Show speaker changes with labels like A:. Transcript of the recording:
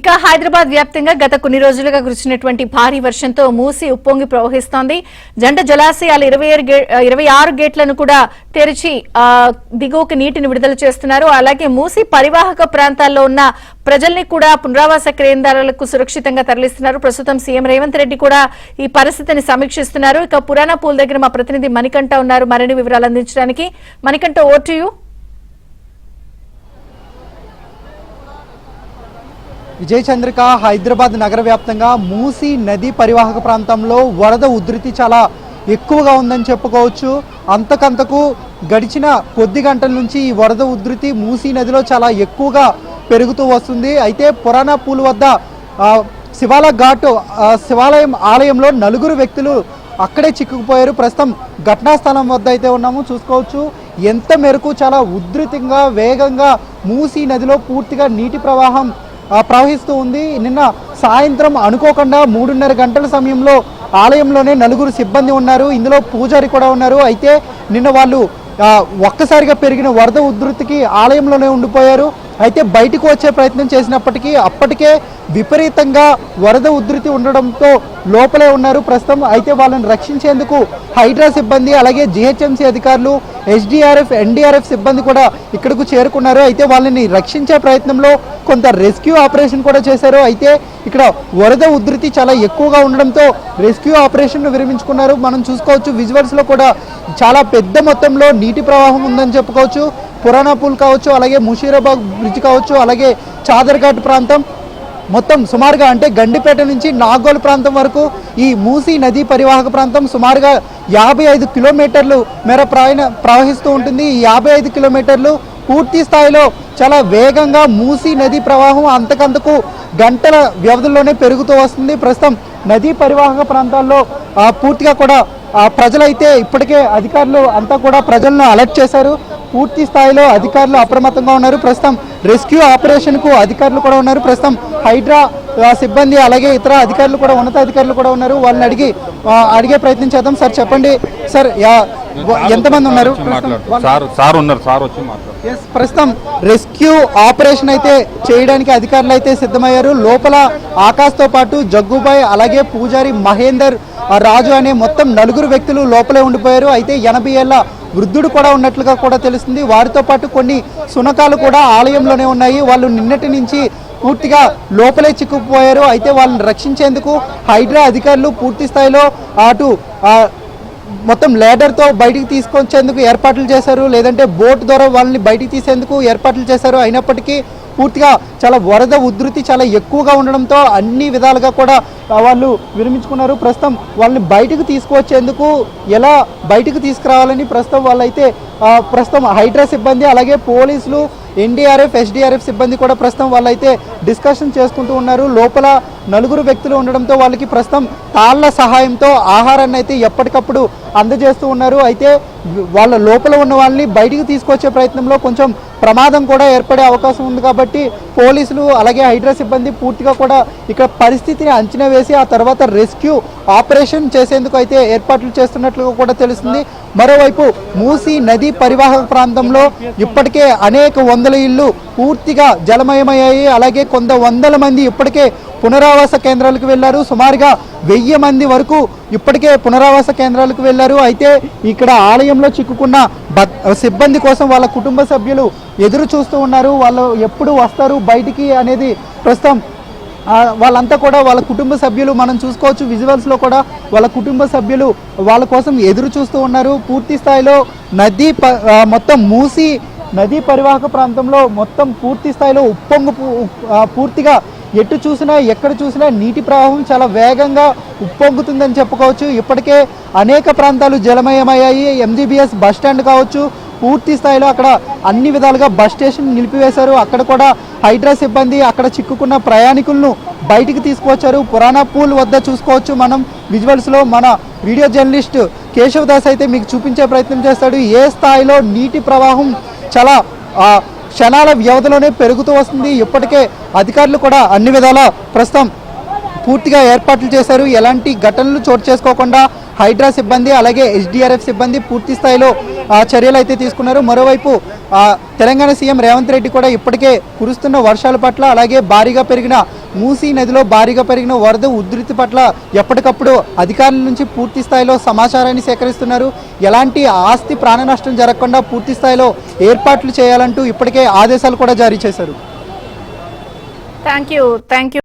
A: ఇక హైదరాబాద్ వ్యాప్తంగా గత కొన్ని రోజులుగా కురిసినటువంటి భారీ వర్షంతో మూసి ఉప్పొంగి ప్రవహిస్తోంది. జంట జలాశయాలు 26 గేట్లను కూడా తెరిచి దిగువకు నీటిని విడుదల చేస్తున్నారు. అలాగే మూసి పరివాహక ప్రాంతాల్లో ఉన్న ప్రజల్ని కూడా పునరావాస కేంద్రాలకు సురక్షితంగా తరలిస్తున్నారు. ప్రస్తుతం సీఎం రేవంత్ రెడ్డి కూడా ఈ పరిస్థితిని సమీక్షిస్తున్నారు. ఇక పురాణా పూల్ దగ్గర మా ప్రతినిధి మణికంఠ ఉన్నారు మరిన్ని వివరాలు అందించడానికి. Manikanta, over to you.
B: Vijaya Chandrika, Hyderabad నగర వ్యాప్తంగా మూసీ నది పరివాహక ప్రాంతంలో వరద ఉధృతి చాలా ఎక్కువగా ఉందని చెప్పుకోవచ్చు. అంతకంతకు గడిచిన కొద్ది గంటల నుంచి ఈ వరద ఉధృతి మూసీ నదిలో చాలా ఎక్కువగా పెరుగుతూ వస్తుంది. అయితే పురాణా పూల్ వద్ద శివాలయం ఆలయంలో 4 వ్యక్తులు అక్కడే చిక్కుకుపోయారు. ప్రస్తుతం ఘటనా స్థలం వద్ద అయితే ఉన్నాము. చూసుకోవచ్చు ఎంత మేరకు చాలా ఉధృతంగా వేగంగా మూసీ నదిలో పూర్తిగా నీటి ప్రవాహం ప్రవహిస్తూ ఉంది. నిన్న సాయంత్రం అనుకోకుండా 3:30 గంటల సమయంలో ఆలయంలోనే 4 సిబ్బంది ఉన్నారు. ఇందులో పూజారి కూడా ఉన్నారు. అయితే నిన్న వాళ్ళు ఒక్కసారిగా పెరిగిన వరద ఉధృతికి ఆలయంలోనే ఉండిపోయారు. అయితే బయటకు వచ్చే ప్రయత్నం చేసినప్పటికీ అప్పటికే విపరీతంగా వరద ఉధృతి ఉండడంతో లోపలే ఉన్నారు ప్రస్తుతం. అయితే వాళ్ళని రక్షించేందుకు హైడ్రా సిబ్బంది అలాగే జిహెచ్ఎంసీ అధికారులు, ఎస్డీఆర్ఎఫ్, ఎన్డీఆర్ఎఫ్ సిబ్బంది కూడా ఇక్కడకు చేరుకున్నారు. అయితే వాళ్ళని రక్షించే ప్రయత్నంలో కొంత రెస్క్యూ ఆపరేషన్ కూడా చేశారు. అయితే ఇక్కడ వరద ఉధృతి చాలా ఎక్కువగా ఉండడంతో రెస్క్యూ ఆపరేషన్ను విరమించుకున్నారు. మనం చూసుకోవచ్చు విజువల్స్లో కూడా చాలా పెద్ద మొత్తంలో నీటి ప్రవాహం ఉందని చెప్పుకోవచ్చు. పురాణా పూల్ కావచ్చు, అలాగే ముషీరాబాద్ బ్రిడ్జ్ కావచ్చు, అలాగే చాదర్ఘాట్ ప్రాంతం మొత్తం సుమారుగా అంటే గండిపేట నుంచి నాగోల్ ప్రాంతం వరకు ఈ మూసీ నదీ పరివాహక ప్రాంతం సుమారుగా 55 కిలోమీటర్లు మేర ప్రవహిస్తూ ఉంటుంది. ఈ 55 కిలోమీటర్లు పూర్తి స్థాయిలో చాలా వేగంగా మూసీ నదీ ప్రవాహం అంతకంతకు గంటల వ్యవధిలోనే పెరుగుతూ వస్తుంది. ప్రస్తుతం నదీ పరివాహక ప్రాంతాల్లో పూర్తిగా కూడా ప్రజలైతే ఇప్పటికే అధికారులు అంతా కూడా ప్రజలను అలర్ట్ చేశారు. పూర్తి స్థాయిలో అధికారులు అప్రమత్తంగా ఉన్నారు. ప్రస్తుతం రెస్క్యూ ఆపరేషన్కు అధికారులు కూడా ఉన్నారు. ప్రస్తుతం హైడ్రా సిబ్బంది అలాగే ఇతర అధికారులు కూడా ఉన్నతాధికారులు కూడా ఉన్నారు. వాళ్ళని అడిగే ప్రయత్నం చేద్దాం. సార్ చెప్పండి సార్, ఎంతమంది ఉన్నారు? ప్రస్తుతం రెస్క్యూ ఆపరేషన్ అయితే చేయడానికి అధికారులు అయితే సిద్ధమయ్యారు. లోపల ఆకాష్తో పాటు జగ్గుబాయ్ అలాగే పూజారి మహేందర్ రాజు అనే మొత్తం 4 వ్యక్తులు లోపలే ఉండిపోయారు. అయితే 80 ఏళ్ల వృద్ధుడు కూడా ఉన్నట్లుగా కూడా తెలుస్తుంది. వారితో పాటు కొన్ని శునకాలు కూడా ఆలయంలోనే ఉన్నాయి. వాళ్ళు నిన్నటి నుంచి పూర్తిగా లోపలే చిక్కుకుపోయారు. అయితే వాళ్ళని రక్షించేందుకు హైడ్రా అధికారులు పూర్తి స్థాయిలో అటు మొత్తం లేడర్తో బయటికి తీసుకొచ్చేందుకు ఏర్పాట్లు చేశారు, లేదంటే బోట్ ద్వారా వాళ్ళని బయటికి తీసేందుకు ఏర్పాట్లు చేశారు. అయినప్పటికీ పూర్తిగా చాలా వరద ఉధృతి చాలా ఎక్కువగా ఉండడంతో అన్ని విధాలుగా కూడా వాళ్ళు విరమించుకున్నారు. ప్రస్తుతం వాళ్ళని బయటకు తీసుకువచ్చేందుకు ఎలా బయటకు తీసుకురావాలని ప్రస్తుతం హైడ్రా సిబ్బంది అలాగే పోలీసులు, ఎన్డీఆర్ఎఫ్, ఎస్డీఆర్ఎఫ్ సిబ్బంది కూడా ప్రస్తుతం వాళ్ళైతే డిస్కషన్ చేసుకుంటూ ఉన్నారు. లోపల 4 వ్యక్తులు ఉండడంతో వాళ్ళకి ప్రస్తుతం తాళ్ల సహాయంతో ఆహారాన్ని అయితే ఎప్పటికప్పుడు అందజేస్తూ ఉన్నారు. అయితే వాళ్ళ లోపల ఉన్న వాళ్ళని బయటికి తీసుకొచ్చే ప్రయత్నంలో కొంచెం ప్రమాదం కూడా ఏర్పడే అవకాశం ఉంది. కాబట్టి పోలీసులు అలాగే హైడ్రా సిబ్బంది పూర్తిగా కూడా ఇక్కడ పరిస్థితిని అంచనా వేసి ఆ తర్వాత రెస్క్యూ ఆపరేషన్ చేసేందుకు అయితే ఏర్పాట్లు చేస్తున్నట్లుగా కూడా తెలుస్తుంది. మరోవైపు మూసీ నదీ పరివాహక ప్రాంతంలో ఇప్పటికే అనేక వందల ఇళ్లు పూర్తిగా జలమయమయ్యాయి. అలాగే కొంత వందల మంది ఇప్పటికే పునరావాస కేంద్రాలకు వెళ్లారు. సుమారుగా 1000 మంది వరకు ఇప్పటికే పునరావాస కేంద్రాలకు వెళ్లారు. అయితే ఇక్కడ ఆలయంలో చిక్కుకున్న సిబ్బంది కోసం వాళ్ళ కుటుంబ సభ్యులు ఎదురు చూస్తూ ఉన్నారు. వాళ్ళు ఎప్పుడు వస్తారు బయటికి అనేది ప్రస్తుతం వాళ్ళంతా కూడా వాళ్ళ కుటుంబ సభ్యులు మనం చూసుకోవచ్చు విజువల్స్లో కూడా వాళ్ళ కుటుంబ సభ్యులు వాళ్ళ కోసం ఎదురు చూస్తూ ఉన్నారు. పూర్తి స్థాయిలో మొత్తం మూసీ నదీ పరివాహక ప్రాంతంలో మొత్తం పూర్తి స్థాయిలో పూర్తిగా ఎటు చూసినా ఎక్కడ చూసినా నీటి ప్రవాహం చాలా వేగంగా ఉప్పొంగుతుందని చెప్పుకోవచ్చు. ఇప్పటికే అనేక ప్రాంతాలు జలమయమయ్యాయి. ఎంజీబీఎస్ బస్ స్టాండ్ కావచ్చు, పూర్తి స్థాయిలో అక్కడ అన్ని విధాలుగా బస్ స్టేషన్ నిలిపివేశారు. అక్కడ కూడా హైడ్రా సిబ్బంది అక్కడ చిక్కుకున్న ప్రయాణికులను బయటికి తీసుకువచ్చారు. పురాణా పూల్ వద్ద చూసుకోవచ్చు మనం విజువల్స్లో. మన వీడియో జర్నలిస్ట్ కేశవ్ దాస్ అయితే మీకు చూపించే ప్రయత్నం చేస్తాడు ఏ స్థాయిలో నీటి ప్రవాహం చాలా క్షణాల వ్యవధిలోనే పెరుగుతూ వస్తుంది. ఇప్పటికే అధికారులు కూడా అన్ని విధాలా ప్రస్తుతం పూర్తిగా ఏర్పాట్లు చేశారు. ఎలాంటి ఘటనలు చోటు చేసుకోకుండా హైడ్రా సిబ్బంది అలాగే ఎస్డీఆర్ఎఫ్ సిబ్బంది పూర్తి స్థాయిలో చర్యలు అయితే తీసుకున్నారు. మరోవైపు తెలంగాణ సీఎం రేవంత్ రెడ్డి కూడా ఇప్పటికే కురుస్తున్న వర్షాల పట్ల అలాగే భారీగా పెరిగిన మూసీ నదిలో భారీగా పెరిగిన వరద ఉధృతి పట్ల ఎప్పటికప్పుడు అధికారుల నుంచి పూర్తి స్థాయిలో సమాచారాన్ని సేకరిస్తున్నారు. ఎలాంటి ఆస్తి ప్రాణ నష్టం జరగకుండా పూర్తి స్థాయిలో ఏర్పాట్లు చేయాలంటూ ఇప్పటికే ఆదేశాలు కూడా జారీ చేశారు.
A: Thank you.